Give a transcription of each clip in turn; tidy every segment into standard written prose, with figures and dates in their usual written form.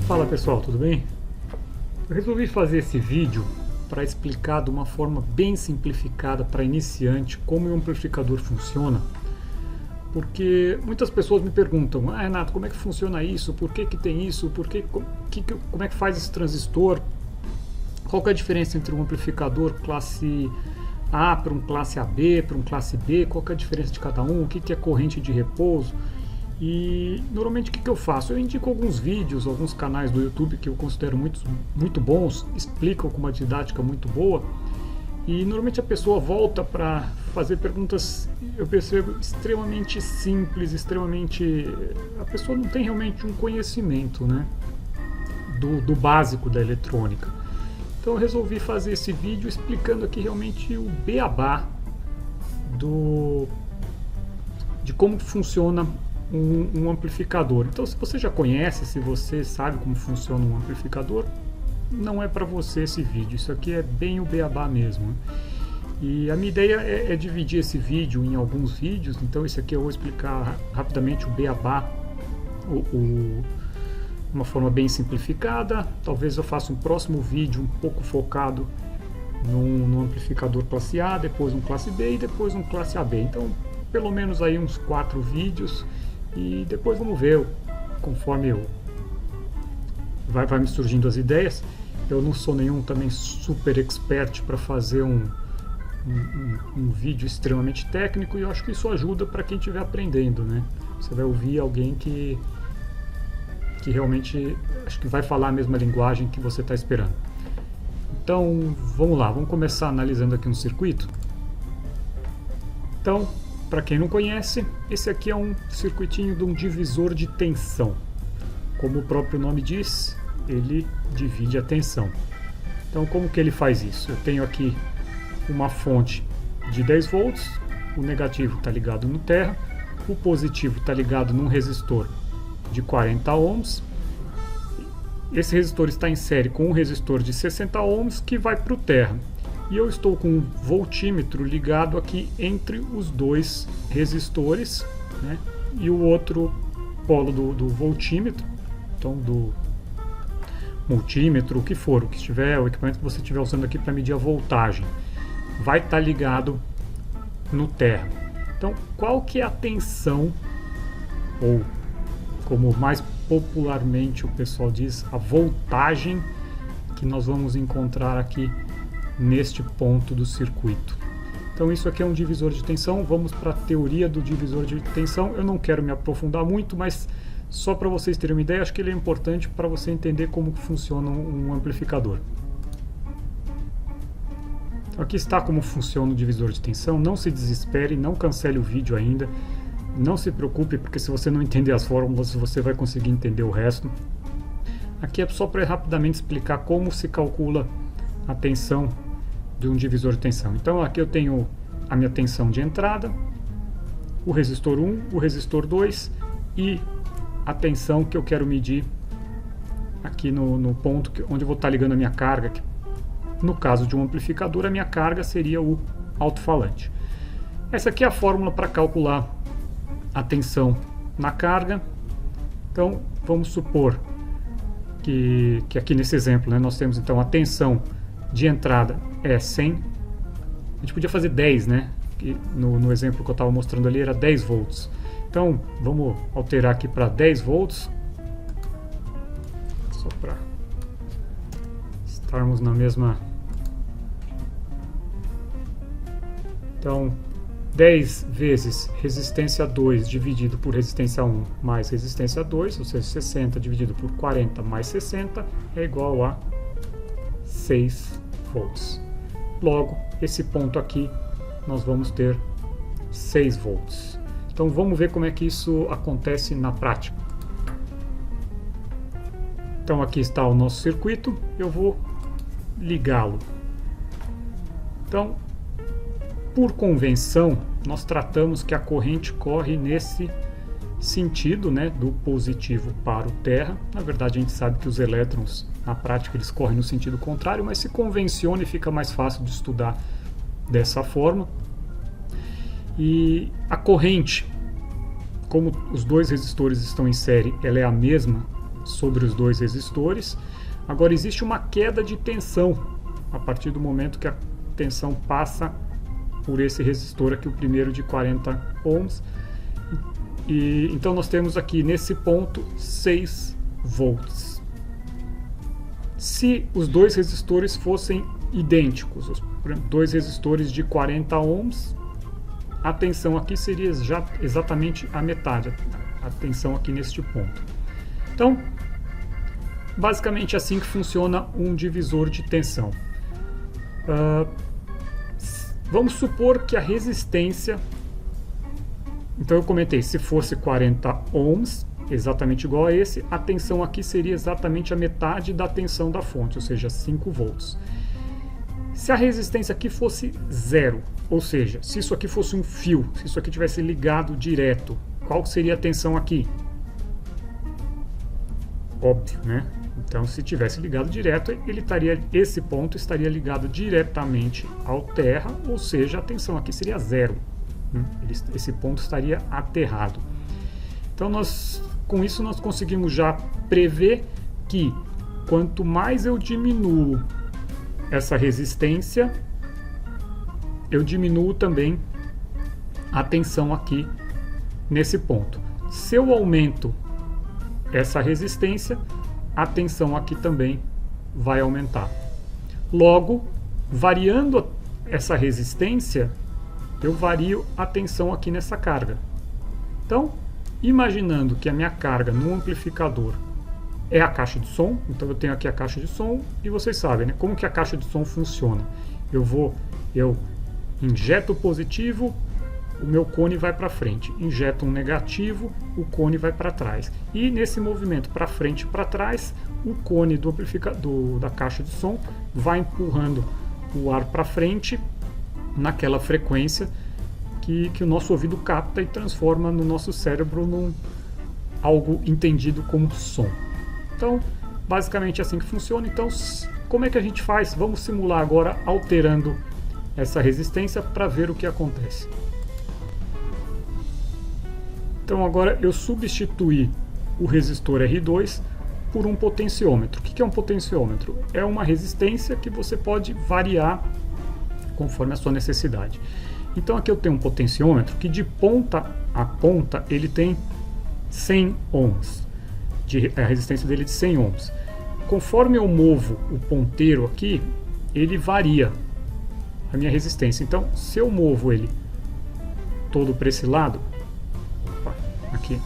Fala pessoal, tudo bem? Eu resolvi fazer esse vídeo para explicar de uma forma bem simplificada para iniciante como o amplificador funciona, porque muitas pessoas me perguntam: Renato, como é que funciona isso? Por que tem isso? Como é que faz esse transistor? Qual que é a diferença entre um amplificador classe A para um classe AB, para um classe B? Qual que é a diferença de cada um? O que é corrente de repouso? E normalmente o que eu faço? Eu indico alguns vídeos, alguns canais do YouTube que eu considero muito bons, explicam com uma didática muito boa, e normalmente a pessoa volta para fazer perguntas, eu percebo, extremamente simples, a pessoa não tem realmente um conhecimento, né, do básico da eletrônica. Então eu resolvi fazer esse vídeo explicando aqui realmente o beabá de como funciona um amplificador. Então, se você já conhece, se você sabe como funciona um amplificador, não é para você esse vídeo. Isso aqui é bem o beabá mesmo. E a minha ideia é dividir esse vídeo em alguns vídeos. Então, esse aqui eu vou explicar rapidamente o beabá, uma forma bem simplificada. Talvez eu faça um próximo vídeo um pouco focado num amplificador classe A, depois um classe B e depois um classe AB. Então, pelo menos aí uns 4 vídeos. E depois vamos ver, conforme vai me surgindo as ideias. Eu não sou nenhum também super expert para fazer um vídeo extremamente técnico, e eu acho que isso ajuda para quem estiver aprendendo, né? Você vai ouvir alguém que realmente acho que vai falar a mesma linguagem que você está esperando. Então vamos lá, vamos começar analisando aqui um circuito. Então, para quem não conhece, esse aqui é um circuitinho de um divisor de tensão. Como o próprio nome diz, ele divide a tensão. Então, como que ele faz isso? Eu tenho aqui uma fonte de 10 volts, o negativo está ligado no terra, o positivo está ligado num resistor de 40 ohms. Esse resistor está em série com um resistor de 60 ohms que vai para o terra. E eu estou com um voltímetro ligado aqui entre os dois resistores, né, e o outro polo do voltímetro, então do multímetro, o que for, o equipamento que você estiver usando aqui para medir a voltagem, vai estar ligado no terra. Então, qual que é a tensão, ou como mais popularmente o pessoal diz, a voltagem que nós vamos encontrar aqui neste ponto do circuito? Então isso aqui é um divisor de tensão. Vamos para a teoria do divisor de tensão. Eu não quero me aprofundar muito, mas só para vocês terem uma ideia, acho que ele é importante para você entender como funciona um amplificador. Então, aqui está como funciona o divisor de tensão. Não se desespere, não cancele o vídeo ainda, não se preocupe, porque se você não entender as fórmulas, você vai conseguir entender o resto. Aqui é só para rapidamente explicar como se calcula a tensão de um divisor de tensão. Então aqui eu tenho a minha tensão de entrada, o resistor 1, o resistor 2 e a tensão que eu quero medir aqui no ponto onde eu vou estar ligando a minha carga. No caso de um amplificador, a minha carga seria o alto-falante. Essa aqui é a fórmula para calcular a tensão na carga. Então vamos supor que aqui nesse exemplo, né, nós temos então a tensão de entrada é 100. A gente podia fazer 10, né? No exemplo que eu estava mostrando ali era 10 volts. Então vamos alterar aqui para 10 volts, só para estarmos na mesma. Então 10 vezes resistência 2 dividido por resistência 1 mais resistência 2, ou seja, 60 dividido por 40 mais 60 é igual a 6 volts. Logo, esse ponto aqui nós vamos ter 6 volts. Então vamos ver como é que isso acontece na prática. Então aqui está o nosso circuito, eu vou ligá-lo. Então, por convenção, nós tratamos que a corrente corre nesse sentido, né, do positivo para o terra. Na verdade, a gente sabe que os elétrons, na prática, eles correm no sentido contrário, mas se convenciona e fica mais fácil de estudar dessa forma. E a corrente, como os dois resistores estão em série, ela é a mesma sobre os dois resistores. Agora existe uma queda de tensão a partir do momento que a tensão passa por esse resistor aqui, o primeiro de 40 ohms. E então nós temos aqui nesse ponto 6 volts. Se os dois resistores fossem idênticos, os dois resistores de 40 ohms, a tensão aqui seria já exatamente a metade, a tensão aqui neste ponto. Então, basicamente assim que funciona um divisor de tensão. Vamos supor que a resistência, então eu comentei, se fosse 40 ohms, exatamente igual a esse, a tensão aqui seria exatamente a metade da tensão da fonte, ou seja, 5 volts. Se a resistência aqui fosse zero, ou seja, se isso aqui fosse um fio, se isso aqui tivesse ligado direto, qual seria a tensão aqui? Óbvio, né? Então, se tivesse ligado direto, esse ponto estaria ligado diretamente ao terra, ou seja, a tensão aqui seria zero. Esse ponto estaria aterrado. Então, com isso, nós conseguimos já prever que quanto mais eu diminuo essa resistência, eu diminuo também a tensão aqui nesse ponto. Se eu aumento essa resistência, a tensão aqui também vai aumentar. Logo, variando essa resistência, eu vario a tensão aqui nessa carga. Então, imaginando que a minha carga no amplificador é a caixa de som, então eu tenho aqui a caixa de som e vocês sabem, né, como que a caixa de som funciona. Eu injeto o positivo, o meu cone vai para frente, injeto um negativo, o cone vai para trás. E nesse movimento para frente e para trás, o cone do amplificador da caixa de som vai empurrando o ar para frente naquela frequência que o nosso ouvido capta e transforma no nosso cérebro num algo entendido como som. Então, basicamente é assim que funciona. Então, como é que a gente faz? Vamos simular agora alterando essa resistência para ver o que acontece. Então agora eu substituí o resistor R2 por um potenciômetro. O que é um potenciômetro? É uma resistência que você pode variar conforme a sua necessidade. Então aqui eu tenho um potenciômetro que de ponta a ponta ele tem 100 ohms. A resistência dele é de 100 ohms. Conforme eu movo o ponteiro aqui, ele varia a minha resistência. Então se eu movo ele todo para esse lado, aqui,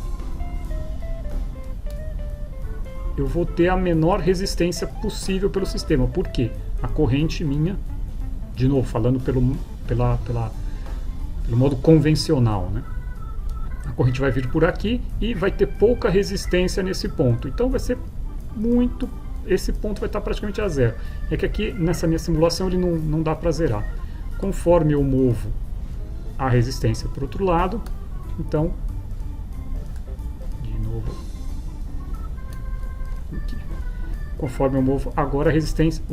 eu vou ter a menor resistência possível pelo sistema. Por quê? A corrente minha, de novo, falando pelo modo convencional, né? A corrente vai vir por aqui e vai ter pouca resistência nesse ponto. Então vai ser muito... Esse ponto vai estar praticamente a zero. É que aqui, nessa minha simulação, ele não dá para zerar. Conforme eu movo a resistência para o outro lado, então... Aqui. Conforme eu movo, agora a resistência,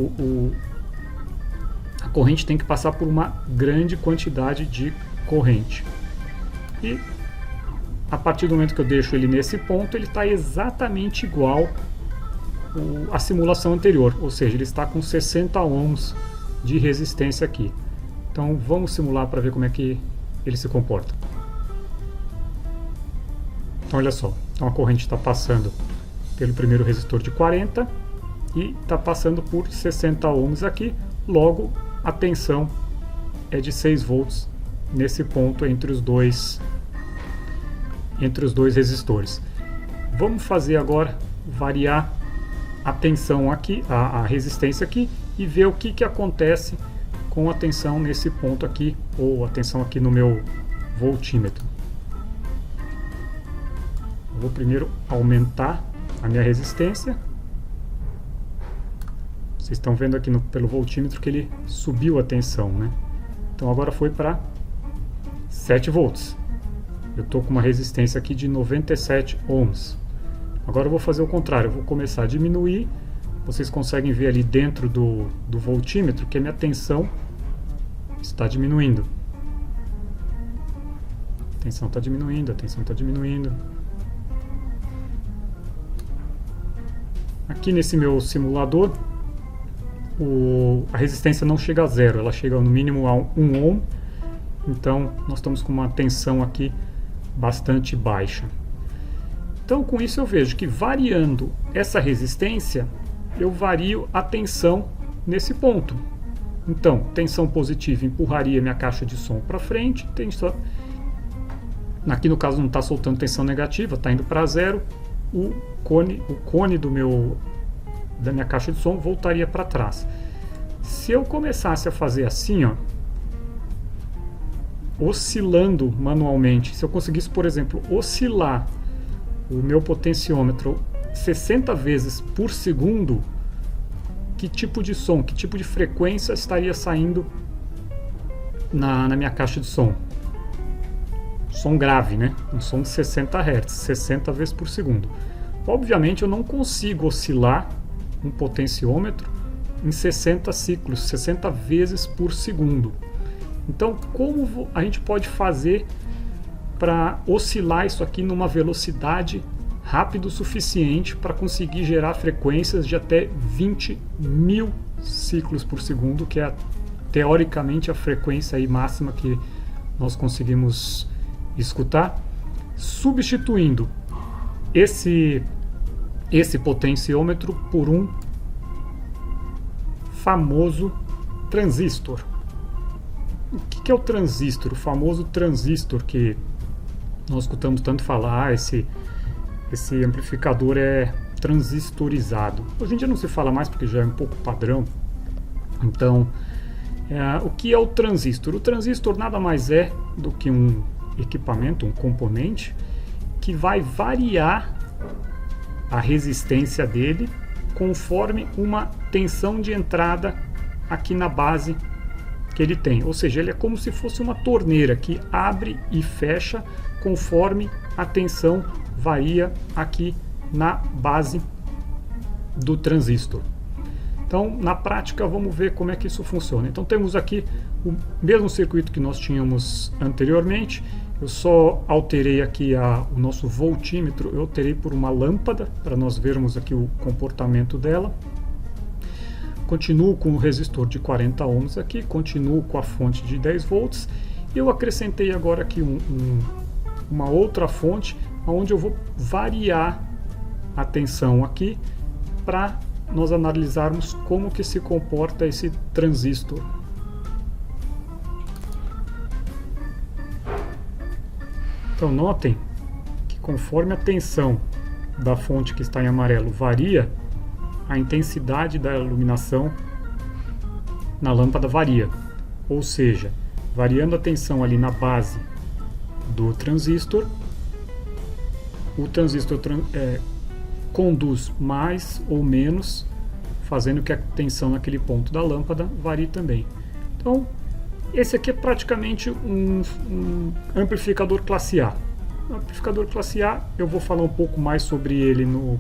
a corrente tem que passar por uma grande quantidade de corrente. E a partir do momento que eu deixo ele nesse ponto, ele está exatamente igual à simulação anterior, ou seja, ele está com 60 ohms de resistência aqui. Então vamos simular para ver como é que ele se comporta. Então olha só, então a corrente está passando pelo primeiro resistor de 40 e está passando por 60 ohms aqui, logo a tensão é de 6 volts nesse ponto entre os dois resistores. Vamos fazer agora variar a tensão aqui, a resistência aqui, e ver o que acontece com a tensão nesse ponto aqui, ou a tensão aqui no meu voltímetro. Eu vou primeiro aumentar a minha resistência. Vocês estão vendo aqui pelo voltímetro que ele subiu a tensão, né? Então agora foi para 7 volts. Eu estou com uma resistência aqui de 97 ohms. Agora eu vou fazer o contrário, eu vou começar a diminuir. Vocês conseguem ver ali dentro do voltímetro que a minha tensão está diminuindo. A tensão está diminuindo, a tensão está diminuindo. aqui nesse meu simulador, a resistência não chega a 0, ela chega no mínimo a 1 ohm, então nós estamos com uma tensão aqui bastante baixa. Então com isso eu vejo que variando essa resistência, eu vario a tensão nesse ponto. Então, tensão positiva empurraria minha caixa de som para frente, aqui no caso não está soltando tensão negativa, está indo para 0, o cone da minha caixa de som voltaria para trás. Se eu começasse a fazer assim, ó, oscilando manualmente, se eu conseguisse, por exemplo, oscilar o meu potenciômetro 60 vezes por segundo, que tipo de som, que tipo de frequência estaria saindo na minha caixa de som? Som grave, né? Um som de 60 Hz, 60 vezes por segundo. Obviamente eu não consigo oscilar um potenciômetro em 60 ciclos, 60 vezes por segundo. Então, como a gente pode fazer para oscilar isso aqui numa velocidade rápida o suficiente para conseguir gerar frequências de até 20.000 ciclos por segundo, que é teoricamente a frequência aí máxima que nós conseguimos escutar, substituindo esse potenciômetro por um famoso transistor. O que é o transistor? O famoso transistor que nós escutamos tanto falar, esse amplificador é transistorizado. Hoje em dia não se fala mais porque já é um pouco padrão. Então, o que é o transistor? O transistor nada mais é do que um equipamento, um componente que vai variar a resistência dele conforme uma tensão de entrada aqui na base que ele tem. Ou seja, ele é como se fosse uma torneira que abre e fecha conforme a tensão varia aqui na base do transistor. Então, na prática, vamos ver como é que isso funciona. Então, temos aqui o mesmo circuito que nós tínhamos anteriormente. Eu só alterei aqui o nosso voltímetro, eu alterei por uma lâmpada, para nós vermos aqui o comportamento dela. Continuo com o resistor de 40 ohms aqui, continuo com a fonte de 10 volts. E eu acrescentei agora aqui uma outra fonte, onde eu vou variar a tensão aqui, para nós analisarmos como que se comporta esse transistor. Então notem que conforme a tensão da fonte que está em amarelo varia, a intensidade da iluminação na lâmpada varia. Ou seja, variando a tensão ali na base do transistor, o transistor conduz mais ou menos, fazendo que a tensão naquele ponto da lâmpada varie também. Então, esse aqui é praticamente um amplificador classe A. O amplificador classe A, eu vou falar um pouco mais sobre ele no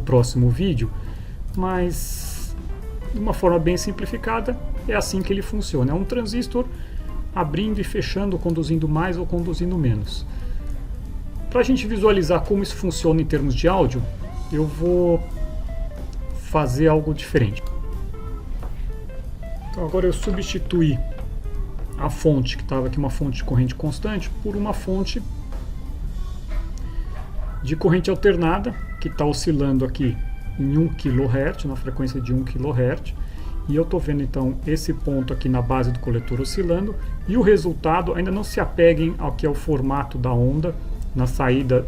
próximo vídeo, mas de uma forma bem simplificada, é assim que ele funciona. É um transistor abrindo e fechando, conduzindo mais ou conduzindo menos. Para a gente visualizar como isso funciona em termos de áudio, eu vou fazer algo diferente. Então agora eu substituí a fonte que estava aqui, uma fonte de corrente constante, por uma fonte de corrente alternada, que está oscilando aqui em 1 kHz, na frequência de 1 kHz. E eu estou vendo então esse ponto aqui na base do coletor oscilando, e o resultado, ainda não se apeguem ao que é o formato da onda na saída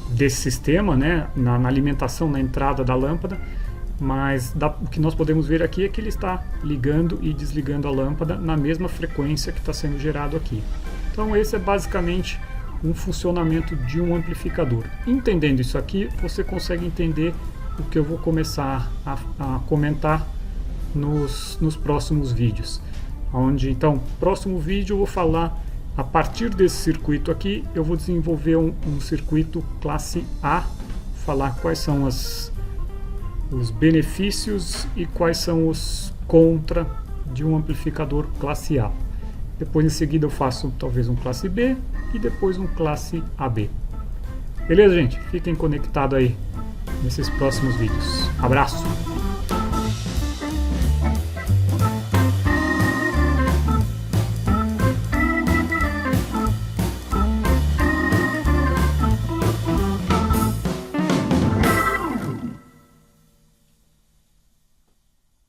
desse sistema, né, na alimentação, na entrada da lâmpada, mas o que nós podemos ver aqui é que ele está ligando e desligando a lâmpada na mesma frequência que está sendo gerado aqui. Então esse é basicamente um funcionamento de um amplificador. Entendendo isso aqui, você consegue entender o que eu vou começar a comentar nos próximos vídeos. Então, próximo vídeo eu vou falar, a partir desse circuito aqui, eu vou desenvolver um circuito classe A, falar quais são os benefícios e quais são os contra de um amplificador classe A. Depois, em seguida, eu faço talvez um classe B e depois um classe AB. Beleza, gente? Fiquem conectados aí nesses próximos vídeos. Abraço!